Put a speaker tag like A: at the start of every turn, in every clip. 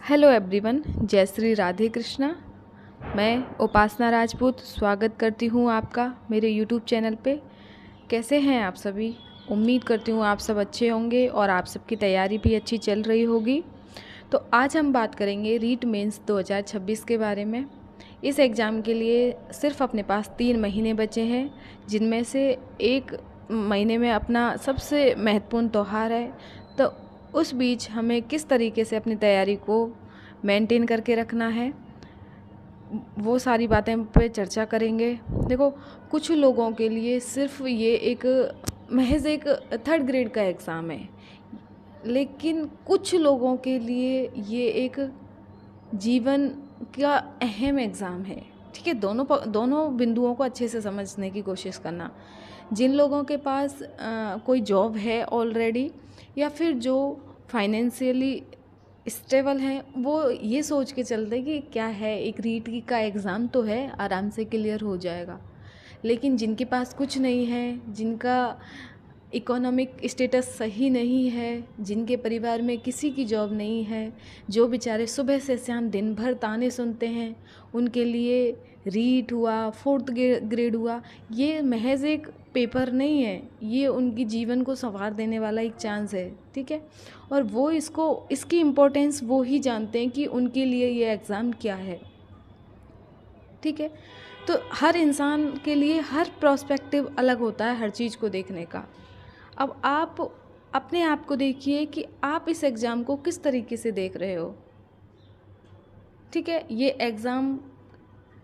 A: Hello everyone, जय श्री राधे कृष्णा। मैं उपासना राजपूत स्वागत करती हूँ आपका मेरे यूट्यूब चैनल पे। कैसे हैं आप सभी? उम्मीद करती हूँ आप सब अच्छे होंगे और आप सबकी तैयारी भी अच्छी चल रही होगी। तो आज हम बात करेंगे रीट मेंस 2026 के बारे में। इस एग्ज़ाम के लिए सिर्फ अपने पास 3 महीने बचे हैं, जिनमें से एक महीने में अपना सबसे महत्वपूर्ण त्यौहार है। तो उस बीच हमें किस तरीके से अपनी तैयारी को मेंटेन करके रखना है, वो सारी बातें पे चर्चा करेंगे। देखो, कुछ लोगों के लिए सिर्फ ये एक महज एक 3rd ग्रेड का एग्ज़ाम है, लेकिन कुछ लोगों के लिए ये एक जीवन का अहम एग्ज़ाम है। ठीक है, दोनों बिंदुओं को अच्छे से समझने की कोशिश करना। जिन लोगों के पास कोई जॉब है ऑलरेडी, या फिर जो फाइनेंशियली स्टेबल हैं, वो ये सोच के चलते कि क्या है, एक रीट का एग्ज़ाम तो है, आराम से क्लियर हो जाएगा। लेकिन जिनके पास कुछ नहीं है, जिनका इकोनॉमिक स्टेटस सही नहीं है, जिनके परिवार में किसी की जॉब नहीं है, जो बेचारे सुबह से शाम दिन भर ताने सुनते हैं, उनके लिए रीट हुआ, 4th ग्रेड हुआ, ये महज एक पेपर नहीं है, ये उनकी जीवन को संवार देने वाला एक चांस है। ठीक है, और वो इसकी इम्पोर्टेंस वो ही जानते हैं कि उनके लिए ये एग्ज़ाम क्या है। ठीक है, तो हर इंसान के लिए हर प्रोस्पेक्टिव अलग होता है हर चीज़ को देखने का। अब आप अपने आप को देखिए कि आप इस एग्ज़ाम को किस तरीके से देख रहे हो। ठीक है, ये एग्ज़ाम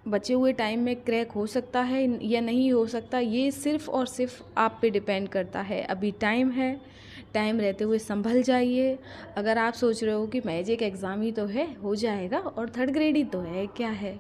A: बचे हुए टाइम में क्रैक हो सकता है या नहीं हो सकता, ये सिर्फ़ और सिर्फ आप पे डिपेंड करता है। अभी टाइम है, टाइम रहते हुए संभल जाइए। अगर आप सोच रहे हो कि महज एक एग्ज़ाम ही तो है, हो जाएगा, और 3rd ग्रेड ही तो है, क्या है,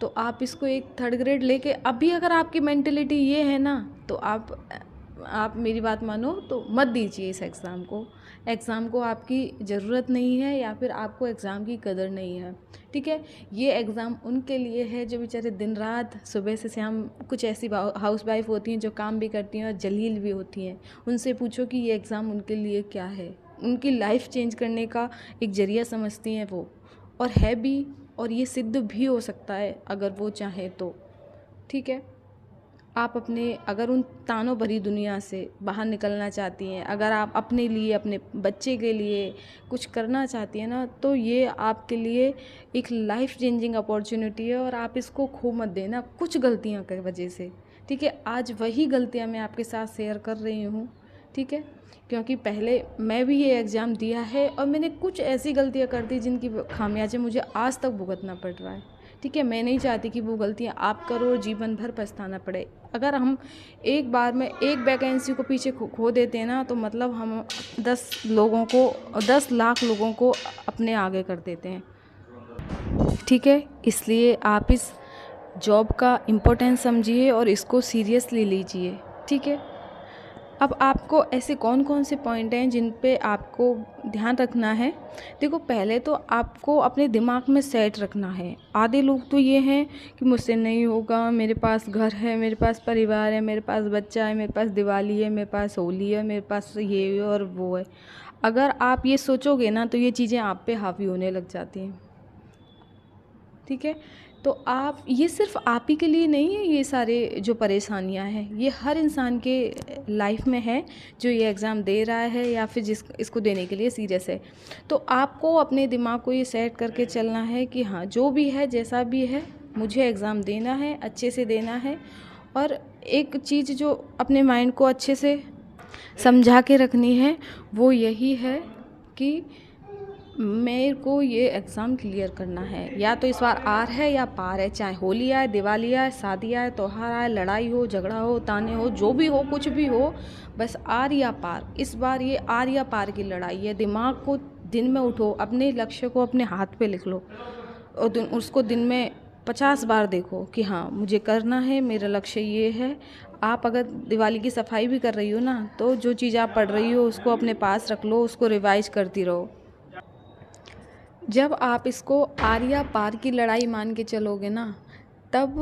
A: तो आप इसको एक 3rd ग्रेड लेके, अभी अगर आपकी मेंटेलिटी ये है ना, तो आप मेरी बात मानो तो मत दीजिए इस एग्ज़ाम को आपकी ज़रूरत नहीं है, या फिर आपको एग्ज़ाम की कदर नहीं है। ठीक है, ये एग्ज़ाम उनके लिए है जो बेचारे दिन रात सुबह से शाम, कुछ ऐसी हाउस वाइफ होती हैं जो काम भी करती हैं और जलील भी होती हैं, उनसे पूछो कि ये एग्ज़ाम उनके लिए क्या है, उनकी लाइफ चेंज करने का एक ज़रिया समझती हैं वो, और है भी, और ये सिद्ध भी हो सकता है अगर वो चाहे तो। ठीक है, आप अगर उन तानों भरी दुनिया से बाहर निकलना चाहती हैं, अगर आप अपने लिए, अपने बच्चे के लिए कुछ करना चाहती हैं ना, तो ये आपके लिए एक लाइफ चेंजिंग अपॉर्चुनिटी है, और आप इसको खो मत देना कुछ गलतियों की वजह से। ठीक है, आज वही गलतियां मैं आपके साथ शेयर कर रही हूँ। ठीक है, क्योंकि पहले मैं भी ये एग्ज़ाम दिया है, और मैंने कुछ ऐसी गलतियाँ कर दी जिनकी खामियाजे मुझे आज तक भुगतना पड़ रहा है। ठीक है, मैं नहीं चाहती कि वो गलतियाँ आप करो और जीवन भर पछताना पड़े। अगर हम एक बार में एक वैकेंसी को पीछे खो देते हैं ना, तो मतलब हम 10 लाख लोगों को अपने आगे कर देते हैं। ठीक है, इसलिए आप इस जॉब का इम्पोर्टेंस समझिए और इसको सीरियसली लीजिए। ठीक है, अब आपको ऐसे कौन कौन से पॉइंट हैं जिन पे आपको ध्यान रखना है। देखो, पहले तो आपको अपने दिमाग में सेट रखना है। आधे लोग तो ये हैं कि मुझसे नहीं होगा, मेरे पास घर है, मेरे पास परिवार है, मेरे पास बच्चा है, मेरे पास दिवाली है, मेरे पास होली है, मेरे पास ये और वो है। अगर आप ये सोचोगे ना, तो ये चीज़ें आप पे हावी होने लग जाती हैं। ठीक है, तो आप ये सिर्फ आप ही के लिए नहीं है, ये सारे जो परेशानियां हैं, ये हर इंसान के लाइफ में है जो ये एग्ज़ाम दे रहा है या फिर इसको देने के लिए सीरियस है। तो आपको अपने दिमाग को ये सेट करके चलना है कि हाँ, जो भी है, जैसा भी है, मुझे एग्ज़ाम देना है, अच्छे से देना है। और एक चीज़ जो अपने माइंड को अच्छे से समझा के रखनी है, वो यही है कि मेरे को ये एग्ज़ाम क्लियर करना है। या तो इस बार आर है या पार है, चाहे होली आए, दिवाली आए, शादी आए, त्यौहार आए, लड़ाई हो, झगड़ा हो, ताने हो, जो भी हो, कुछ भी हो, बस आर या पार। इस बार ये आर या पार की लड़ाई है। दिमाग को दिन में उठो, अपने लक्ष्य को अपने हाथ पे लिख लो, और उसको दिन में 50 बार देखो कि हाँ, मुझे करना है, मेरा लक्ष्य ये है। आप अगर दिवाली की सफाई भी कर रही हो ना, तो जो चीज़ आप पढ़ रही हो उसको अपने पास रख लो, उसको रिवाइज करती रहो। जब आप इसको आर या पार की लड़ाई मान के चलोगे ना, तब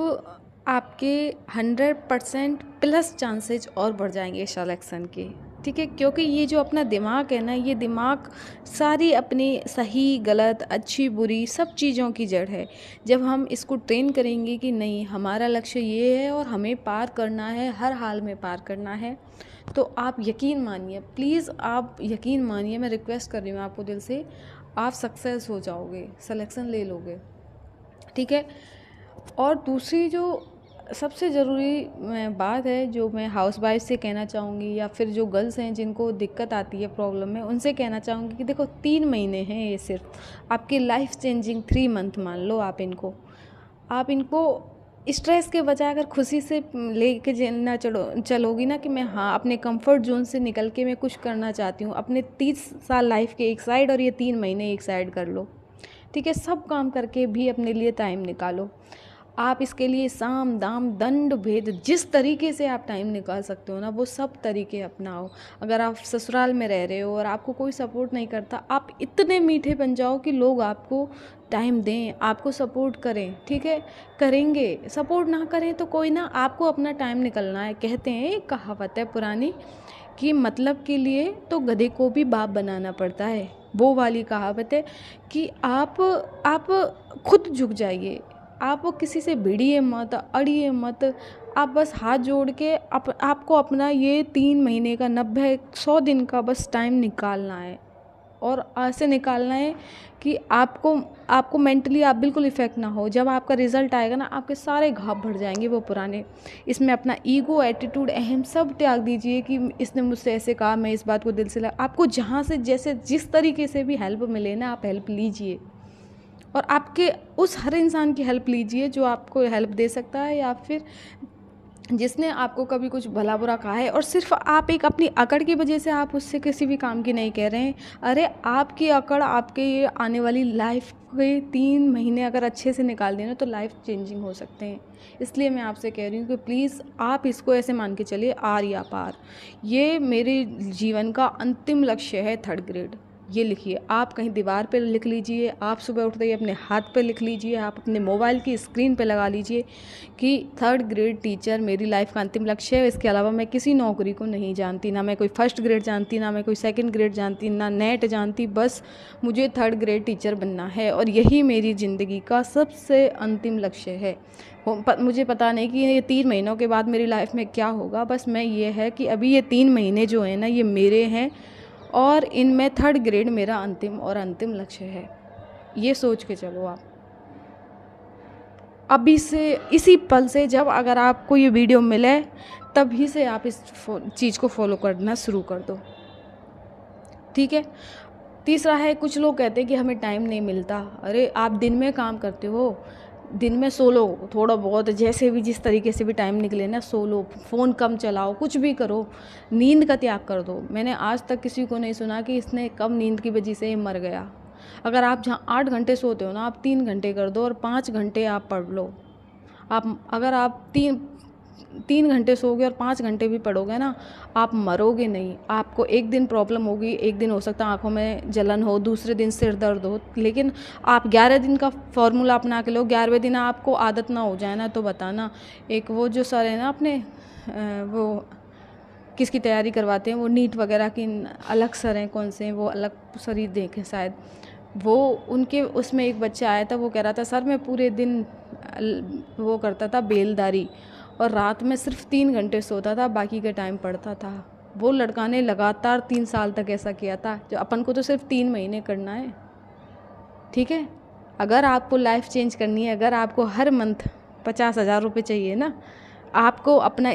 A: आपके 100% प्लस चांसेज और बढ़ जाएंगे सिलेक्शन के। ठीक है, क्योंकि ये जो अपना दिमाग है ना, ये दिमाग सारी अपनी सही गलत अच्छी बुरी सब चीज़ों की जड़ है। जब हम इसको ट्रेन करेंगे कि नहीं हमारा लक्ष्य ये है और हमें पार करना है, हर हाल में पार करना है, तो आप यकीन मानिए, प्लीज़ आप यकीन मानिए, मैं रिक्वेस्ट कर रही हूँ आपको दिल से, आप सक्सेस हो जाओगे, सिलेक्शन ले लोगे। ठीक है। और दूसरी जो सबसे ज़रूरी बात है जो मैं हाउस वाइफ से कहना चाहूँगी, या फिर जो गर्ल्स हैं जिनको दिक्कत आती है प्रॉब्लम में, उनसे कहना चाहूँगी कि देखो 3 महीने हैं ये, सिर्फ आपकी लाइफ चेंजिंग 3 मंथ मान लो आप इनको स्ट्रेस के बजाय अगर खुशी से लेके चलना चलोगी ना कि मैं हाँ अपने कंफर्ट जोन से निकल के मैं कुछ करना चाहती हूँ, अपने 30 साल लाइफ के एक साइड और ये 3 महीने एक साइड कर लो। ठीक है, सब काम करके भी अपने लिए टाइम निकालो। आप इसके लिए साम दाम दंड भेद जिस तरीके से आप टाइम निकाल सकते हो ना, वो सब तरीके अपनाओ। अगर आप ससुराल में रह रहे हो और आपको कोई सपोर्ट नहीं करता, आप इतने मीठे बन जाओ कि लोग आपको टाइम दें, आपको सपोर्ट करें। ठीक है, करेंगे, सपोर्ट ना करें तो कोई ना, आपको अपना टाइम निकलना है। कहते हैं, एक कहावत है पुरानी कि मतलब के लिए तो गधे को भी बाप बनाना पड़ता है। वो वाली कहावत है कि आप खुद झुक जाइए, आप किसी से भिड़िए मत, अड़िए मत। आप बस हाथ जोड़ के आपको अपना ये 3 महीने का 90-100 दिन का बस टाइम निकालना है, और ऐसे निकालना है कि आपको मेंटली आप बिल्कुल इफ़ेक्ट ना हो। जब आपका रिज़ल्ट आएगा ना, आपके सारे घाव भर जाएंगे वो पुराने। इसमें अपना ईगो, एटीट्यूड, अहम सब त्याग दीजिए कि इसने मुझसे ऐसे कहा, मैं इस बात को दिल से लगा। आपको जहाँ से जैसे जिस तरीके से भी हेल्प मिले ना, आप हेल्प लीजिए, और आपके उस हर इंसान की हेल्प लीजिए जो आपको हेल्प दे सकता है, या फिर जिसने आपको कभी कुछ भला बुरा कहा है। और सिर्फ आप एक अपनी अकड़ की वजह से आप उससे किसी भी काम की नहीं कह रहे हैं। अरे आपकी अकड़ आपके ये आने वाली लाइफ के 3 महीने अगर अच्छे से निकाल देना तो लाइफ चेंजिंग हो सकते हैं। इसलिए मैं आपसे कह रही हूँ कि प्लीज़ आप इसको ऐसे मान के चलिए, आर या पार। ये मेरे जीवन का अंतिम लक्ष्य है, 3rd ग्रेड। ये लिखिए, आप कहीं दीवार पे लिख लीजिए, आप सुबह उठते ही अपने हाथ पे लिख लीजिए, आप अपने मोबाइल की स्क्रीन पे लगा लीजिए कि 3rd ग्रेड टीचर मेरी लाइफ का अंतिम लक्ष्य है। इसके अलावा मैं किसी नौकरी को नहीं जानती, ना मैं कोई 1st ग्रेड जानती, ना मैं कोई 2nd ग्रेड जानती, ना नेट जानती, बस मुझे 3rd ग्रेड टीचर बनना है, और यही मेरी ज़िंदगी का सबसे अंतिम लक्ष्य है। मुझे पता नहीं कि ये 3 महीनों के बाद मेरी लाइफ में क्या होगा, बस मैं ये है कि अभी ये 3 महीने जो है ना, ये मेरे हैं, और इनमें 3rd ग्रेड मेरा अंतिम लक्ष्य है। ये सोच के चलो आप अभी से, इसी पल से, जब अगर आपको ये वीडियो मिले तभी से आप इस चीज़ को फॉलो करना शुरू कर दो। ठीक है। तीसरा है, कुछ लोग कहते हैं कि हमें टाइम नहीं मिलता। अरे आप दिन में काम करते हो, दिन में सो लो थोड़ा बहुत, जैसे भी जिस तरीके से भी टाइम निकले ना, सो लो, फ़ोन कम चलाओ, कुछ भी करो, नींद का त्याग कर दो। मैंने आज तक किसी को नहीं सुना कि इसने कब नींद की वजह से मर गया। अगर आप जहाँ 8 घंटे सोते हो ना, आप 3 घंटे कर दो, और 5 घंटे आप पढ़ लो। अगर आप 3 घंटे सोओगे और 5 घंटे भी पढ़ोगे ना, आप मरोगे नहीं। आपको एक दिन प्रॉब्लम होगी, एक दिन हो सकता है आँखों में जलन हो, दूसरे दिन सिर दर्द हो, लेकिन आप 11 दिन का फॉर्मूला अपना के लो। 11वें दिन आपको आदत ना हो जाए ना, तो बताना। एक वो जो सर है ना अपने, वो किसकी तैयारी करवाते हैं, वो नीट वगैरह की अलग सर हैं, कौन से हैं वो, अलग सर ही देखें शायद, वो उनके उसमें एक बच्चा आया था, वो कह रहा था सर मैं पूरे दिन वो करता था बेलदारी, और रात में सिर्फ 3 घंटे सोता था, बाकी का टाइम पढ़ता था। वो लड़का ने लगातार 3 साल तक ऐसा किया था, जो अपन को तो सिर्फ 3 महीने करना है। ठीक है। अगर आपको लाइफ चेंज करनी है, अगर आपको हर मंथ 50,000 रुपये चाहिए ना, आपको अपना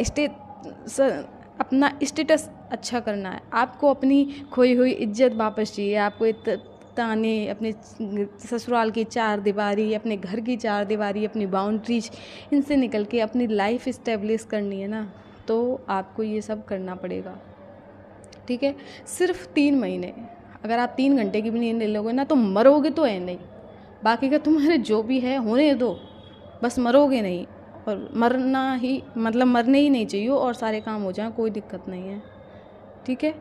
A: स्टेटस अच्छा करना है, आपको अपनी खोई हुई इज्जत वापस चाहिए, आपको ताने, अपने ससुराल की 4 दीवारी, अपने घर की 4 दीवारी, अपनी बाउंड्रीज, इनसे निकल के अपनी लाइफ इस्टेब्लिश करनी है ना, तो आपको ये सब करना पड़ेगा। ठीक है। सिर्फ 3 महीने, अगर आप 3 घंटे की भी नींद ले लोगे ना, तो मरोगे तो है नहीं, बाकी का तुम्हारे जो भी है होने दो, बस मरोगे नहीं। और मरना ही मतलब मरने ही नहीं चाहिए, और सारे काम हो जाएं, कोई दिक्कत नहीं है। ठीक है।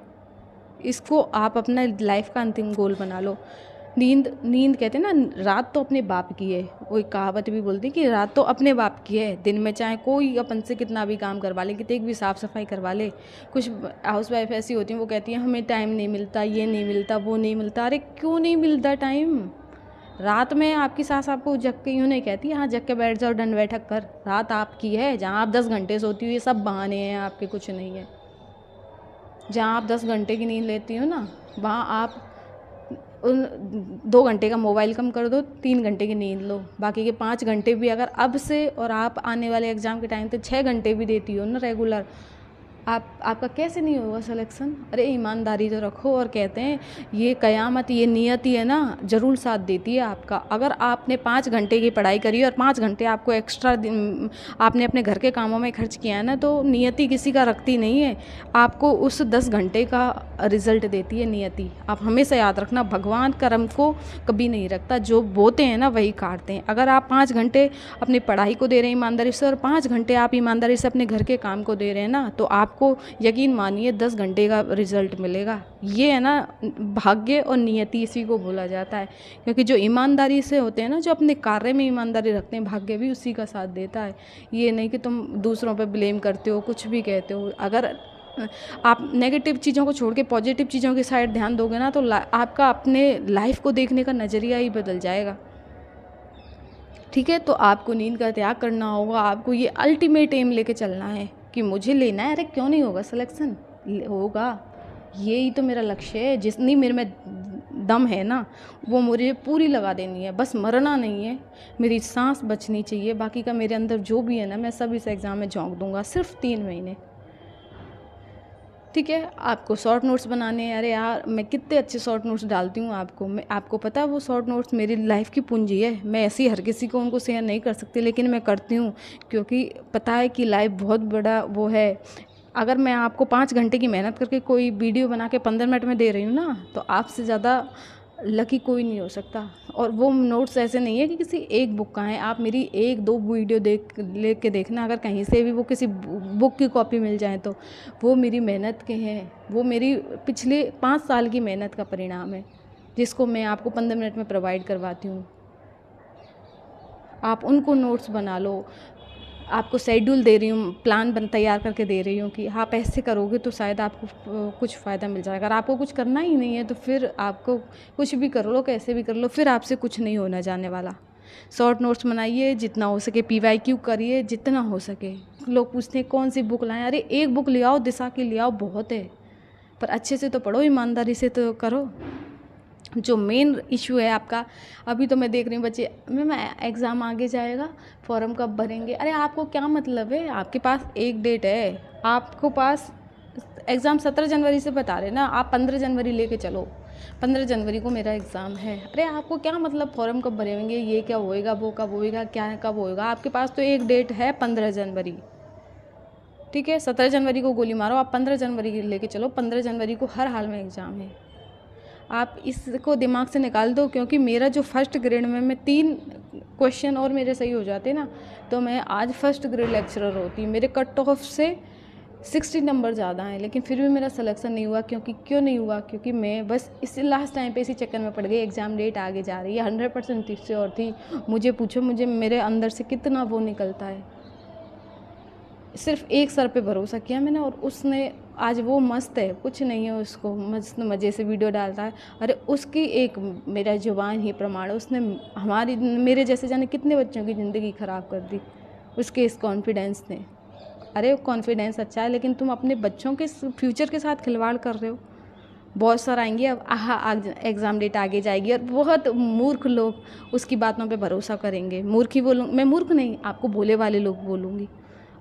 A: इसको आप अपना लाइफ का अंतिम गोल बना लो। नींद नींद कहते हैं ना, रात तो अपने बाप की है। वो एक कहावत भी बोलती है कि रात तो अपने बाप की है। दिन में चाहे कोई अपन से कितना भी काम करवा ले, कितनी भी साफ़ सफाई करवा ले, कुछ हाउस वाइफ ऐसी होती हैं वो कहती हैं हमें टाइम नहीं मिलता, ये नहीं मिलता, वो नहीं मिलता। अरे क्यों नहीं मिलता टाइम? रात में आपकी सास आपको जग के यूँ नहीं कहती हाँ जग के बैठ जाओ, दंड बैठक कर। रात आपकी है। जहाँ आप 10 घंटे सोती हो, ये सब बहाने हैं आपके, कुछ नहीं है। जहाँ आप 10 घंटे की नींद लेती हो ना, वहाँ आप उन 2 घंटे का मोबाइल कम कर दो, 3 घंटे की नींद लो। बाकी के 5 घंटे भी अगर अब से और आप आने वाले एग्ज़ाम के टाइम पे 6 घंटे भी देती हो ना रेगुलर, आपका कैसे नहीं होगा सिलेक्शन? अरे ईमानदारी तो रखो। और कहते हैं ये क़यामत, ये नियति है ना, ज़रूर साथ देती है आपका। अगर आपने 5 घंटे की पढ़ाई करी और 5 घंटे आपको एक्स्ट्रा आपने अपने घर के कामों में खर्च किया है ना, तो नियति किसी का रखती नहीं है, आपको उस 10 घंटे का रिज़ल्ट देती है नियति। आप हमेशा याद रखना, भगवान कर्म को कभी नहीं रखता, जो बोते हैं ना वही काटते हैं। अगर आप 5 घंटे अपनी पढ़ाई को दे रहे हैं ईमानदारी से और 5 घंटे आप ईमानदारी से अपने घर के काम को दे रहे हैं ना, तो आपको यकीन मानिए 10 घंटे का रिजल्ट मिलेगा। ये है ना भाग्य और नियति, इसी को बोला जाता है। क्योंकि जो ईमानदारी से होते हैं ना, जो अपने कार्य में ईमानदारी रखते हैं, भाग्य भी उसी का साथ देता है। ये नहीं कि तुम दूसरों पे ब्लेम करते हो, कुछ भी कहते हो। अगर आप नेगेटिव चीज़ों को छोड़ के पॉजिटिव चीज़ों की साइड ध्यान दोगे ना, तो आपका अपने लाइफ को देखने का नज़रिया ही बदल जाएगा। ठीक है, तो आपको नींद का त्याग करना होगा। आपको ये अल्टीमेट एम लेके चलना है कि मुझे लेना है। अरे क्यों नहीं होगा सिलेक्शन? होगा। यही तो मेरा लक्ष्य है। जितनी मेरे में दम है ना, वो मुझे पूरी लगा देनी है। बस मरना नहीं है, मेरी सांस बचनी चाहिए। बाकी का मेरे अंदर जो भी है ना, मैं सब इस एग्ज़ाम में झोंक दूंगा। सिर्फ 3 महीने। ठीक है, आपको शॉर्ट नोट्स बनाने हैं। अरे यार, मैं कितने अच्छे शॉर्ट नोट्स डालती हूँ आपको पता है, वो शॉर्ट नोट्स मेरी लाइफ की पूंजी है। मैं ऐसे ही हर किसी को उनको शेयर नहीं कर सकती, लेकिन मैं करती हूँ क्योंकि पता है कि लाइफ बहुत बड़ा वो है। अगर मैं आपको 5 घंटे की मेहनत करके कोई वीडियो बना के 15 मिनट में दे रही हूँ ना, तो आपसे ज़्यादा लकी कोई नहीं हो सकता। और वो नोट्स ऐसे नहीं है कि किसी एक बुक का है। आप मेरी 1-2 वीडियो ले के देखना, अगर कहीं से भी वो किसी बुक की कॉपी मिल जाए तो वो मेरी मेहनत के हैं। वो मेरी पिछले 5 साल की मेहनत का परिणाम है, जिसको मैं आपको 15 मिनट में प्रोवाइड करवाती हूँ। आप उनको नोट्स बना लो। आपको शेड्यूल दे रही हूँ, प्लान तैयार करके दे रही हूँ कि आप ऐसे करोगे तो शायद आपको कुछ फ़ायदा मिल जाएगा। अगर आपको कुछ करना ही नहीं है तो फिर आपको कुछ भी कर लो, कैसे भी कर लो, फिर आपसे कुछ नहीं होना जाने वाला। शॉर्ट नोट्स बनाइए, जितना हो सके PYQ करिए, जितना हो सके। लोग पूछते हैं कौन सी बुक लाएं? अरे एक बुक ले आओ, दिशा की ले आओ, बहुत है। पर अच्छे से तो पढ़ो, ईमानदारी से तो करो। जो मेन इशू है आपका, अभी तो मैं देख रही हूँ बच्चे, मैम एग्ज़ाम आगे जाएगा, फॉर्म कब भरेंगे? अरे आपको क्या मतलब है? आपके पास एक डेट है, आपको पास एग्ज़ाम 17 जनवरी से बता रहे ना, आप 15 जनवरी लेके चलो। 15 जनवरी को मेरा एग्ज़ाम है। अरे आपको क्या मतलब फॉर्म कब भरेंगे, ये क्या होएगा, वो कब होएगा, क्या कब होएगा? आपके पास तो एक डेट है, 15 जनवरी। ठीक है, 17 जनवरी को गोली मारो, आप 15 जनवरी लेके चलो। 15 जनवरी को हर हाल में एग्ज़ाम है। आप इसको दिमाग से निकाल दो, क्योंकि मेरा जो फर्स्ट ग्रेड में मैं 3 क्वेश्चन और मेरे सही हो जाते ना, तो मैं आज फर्स्ट ग्रेड लेक्चरर होती। मेरे कट ऑफ से 60 नंबर ज़्यादा हैं, लेकिन फिर भी मेरा सिलेक्शन नहीं हुआ। क्यों नहीं हुआ? क्योंकि मैं बस इसी लास्ट टाइम पे इसी चक्कर में पड़ गई। एग्ज़ाम डेट आगे जा रही है, 100% इससे और थी। मुझे पूछो, मुझे मेरे अंदर से कितना वो निकलता है। सिर्फ एक सर पे भरोसा किया मैंने, और उसने आज वो मस्त है, कुछ नहीं है उसको, मस्त मज़े से वीडियो डालता है। अरे उसकी एक मेरा जुबान ही प्रमाण है, उसने मेरे जैसे जाने कितने बच्चों की ज़िंदगी ख़राब कर दी उसके इस कॉन्फिडेंस ने। अरे कॉन्फिडेंस अच्छा है, लेकिन तुम अपने बच्चों के फ्यूचर के साथ खिलवाड़ कर रहे हो। बहुत सारा आएंगे अब एग्ज़ाम डेट आगे जाएगी, और बहुत मूर्ख लोग उसकी बातों पे भरोसा करेंगे। मूर्ख ही बोलूँ मैं, मूर्ख नहीं, आपको भोले वाले लोग बोलूँगी।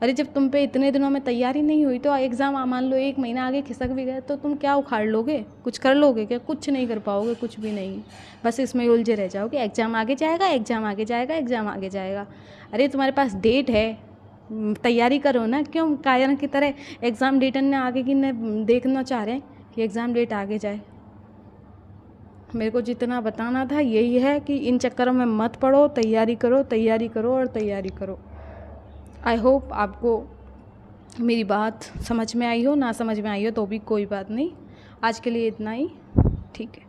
A: अरे जब तुम पे इतने दिनों में तैयारी नहीं हुई, तो एग्ज़ाम मान लो 1 महीना आगे खिसक भी गए, तो तुम क्या उखाड़ लोगे? कुछ कर लोगे क्या? कुछ नहीं कर पाओगे, कुछ भी नहीं। बस इसमें उलझे रह जाओगे। एग्ज़ाम आगे जाएगा, एग्ज़ाम आगे जाएगा, एग्ज़ाम आगे जाएगा। अरे तुम्हारे पास डेट है, तैयारी करो ना। क्यों कायरन की तरह एग्ज़ाम डेट ने आगे की न देखना चाह रहे हैं कि एग्ज़ाम डेट आगे जाए? मेरे को जितना बताना था यही है कि इन चक्करों में मत पड़ो, तैयारी करो, तैयारी करो और तैयारी करो। आई होप आपको मेरी बात समझ में आई हो। ना समझ में आई हो तो भी कोई बात नहीं। आज के लिए इतना ही, ठीक है।